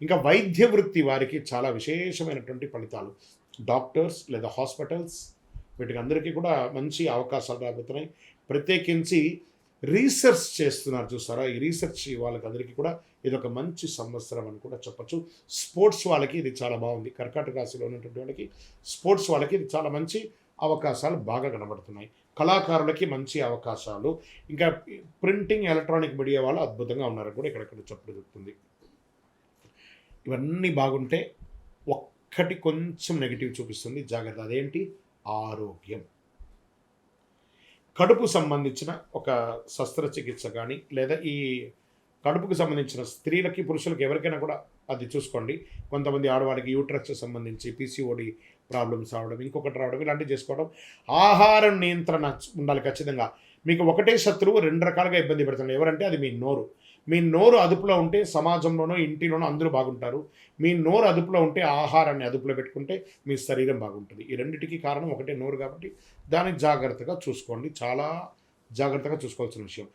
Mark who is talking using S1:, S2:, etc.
S1: ఇంకా వైద్య వృత్తి వారికి చాలా విశేషమైనటువంటి ఫలితాలు. డాక్టర్స్ లేదా హాస్పిటల్స్ వీటికి అందరికీ కూడా మంచి అవకాశాలు రాబోతున్నాయి. ప్రత్యేకించి రీసెర్చ్ చేస్తున్నారు చూసారా, ఈ రీసెర్చ్ వాళ్ళకందరికీ కూడా ఇదొక మంచి సంవత్సరం అని కూడా చెప్పచ్చు. స్పోర్ట్స్ వాళ్ళకి ఇది చాలా బాగుంది. కర్కాటక రాశిలో ఉన్నటువంటి వాళ్ళకి స్పోర్ట్స్ వాళ్ళకి ఇది చాలా మంచి అవకాశాలు బాగా కనబడుతున్నాయి. కళాకారులకి మంచి అవకాశాలు, ఇంకా ప్రింటింగ్ ఎలక్ట్రానిక్ మీడియా వాళ్ళు అద్భుతంగా ఉన్నారు కూడా ఇక్కడెక్కడ చెప్పుతుంది. ఇవన్నీ బాగుంటే ఒక్కటి కొంచెం నెగిటివ్ చూపిస్తుంది, జాగ్రత్త. అదేంటి? ఆరోగ్యం. కడుపు సంబంధించిన ఒక శస్త్రచికిత్స కానీ, లేదా ఈ కడుపుకు సంబంధించిన స్త్రీలకి పురుషులకి ఎవరికైనా కూడా అది చూసుకోండి. కొంతమంది ఆడవాళ్ళకి యూట్రస్ సంబంధించి పీసీఓడి ప్రాబ్లమ్స్ రావడం, ఇంకొకటి రావడం, ఇలాంటివి చేసుకోవడం. ఆహారం నియంత్రణ ఉండాలి ఖచ్చితంగా. మీకు ఒకటే శత్రువు రెండు రకాలుగా ఇబ్బంది పెడుతుంది. ఎవరంటే అది మీ నోరు. మీ నోరు అదుపులో ఉంటే సమాజంలోనో ఇంటిలోనో అందరూ బాగుంటారు. మీ నోరు అదుపులో ఉంటే, ఆహారాన్ని అదుపులో పెట్టుకుంటే మీ శరీరం బాగుంటుంది. ఈ రెండింటికి కారణం ఒకటే నోరు కాబట్టి దాన్ని జాగ్రత్తగా చూసుకోండి. చాలా జాగ్రత్తగా చూసుకోవాల్సిన విషయం.